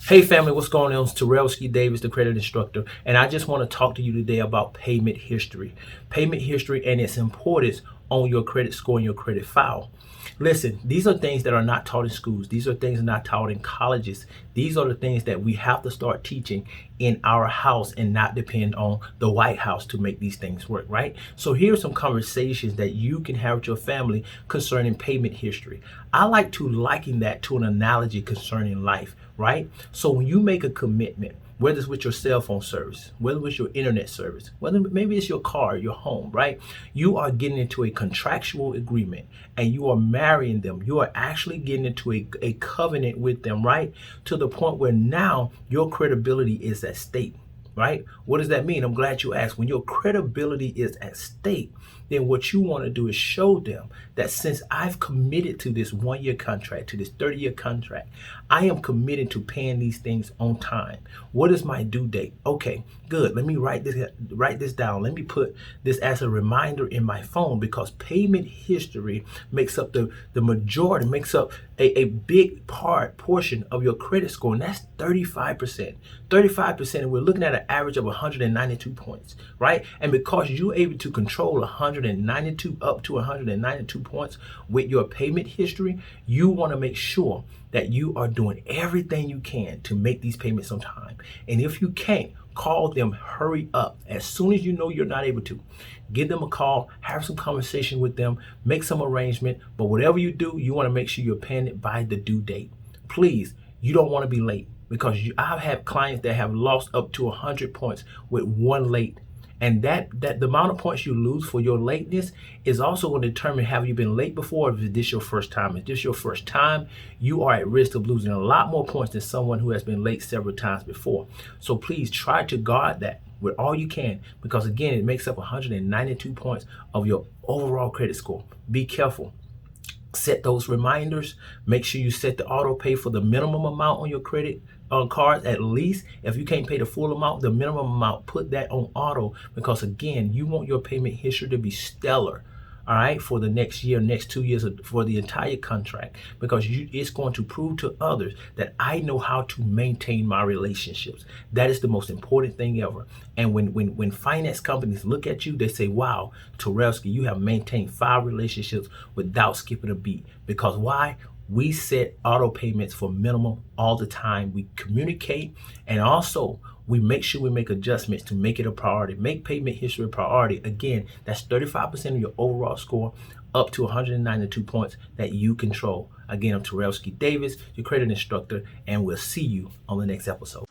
Hey family, what's going on? It's Terrell Davis, the credit instructor, and I just want to talk to you today about payment history. Payment history and its importance on your credit score and your credit file. Listen, these are things that are not taught in schools. These are things not taught in colleges. These are the things that we have to start teaching in our house and not depend on the White House to make these things work, right? So here are some conversations that you can have with your family concerning payment history. I like to liken that to an analogy concerning life, right? So when you make a commitment, whether it's with your cell phone service, whether it's your internet service, whether maybe it's your car, your home, right? You are getting into a contractual agreement and you are marrying them. You are actually getting into a covenant with them, right? To the point where now your credibility is at stake, right? What does that mean? I'm glad you asked. When your credibility is at stake, then what you want to do is show them that since I've committed to this 1 year contract, to this 30-year contract, I am committed to paying these things on time. What is my due date? Okay, good. Let me write this down. Let me put this as a reminder in my phone, because payment history makes up the majority, makes up a big portion of your credit score, and that's 35%. 35%, and we're looking at an average of 192 points, right? And because you're able to control 192 up to 192 points with your payment history, you want to make sure that you are doing everything you can to make these payments on time. And if you can't, call them, hurry up. As soon as you know you're not able to, give them a call, have some conversation with them, make some arrangement. But whatever you do, you want to make sure you're paying it by the due date. Please, you don't want to be late, because I've had clients that have lost up to 100 points with one late. And that the amount of points you lose for your lateness is also going to determine, have you been late before, or is this your first time? If this your first time, you are at risk of losing a lot more points than someone who has been late several times before. So please try to guard that with all you can, because again, it makes up 192 points of your overall credit score. Be careful. Set those reminders. Make sure you set the auto pay for the minimum amount on your credit cards. At least if you can't pay the full amount, the minimum amount, put that on auto, because again, you want your payment history to be stellar, all right, for the next year, next 2 years, for the entire contract, because it's going to prove to others that I know how to maintain my relationships. That is the most important thing ever. And when finance companies look at you, they say, wow, Terrellski, you have maintained 5 relationships without skipping a beat. Because why? We set auto payments for minimum all the time. We communicate, and also we make sure we make adjustments to make it a priority. Make payment history a priority. Again, that's 35% of your overall score, up to 192 points that you control. Again, I'm Terrell Davis, your credit instructor, and we'll see you on the next episode.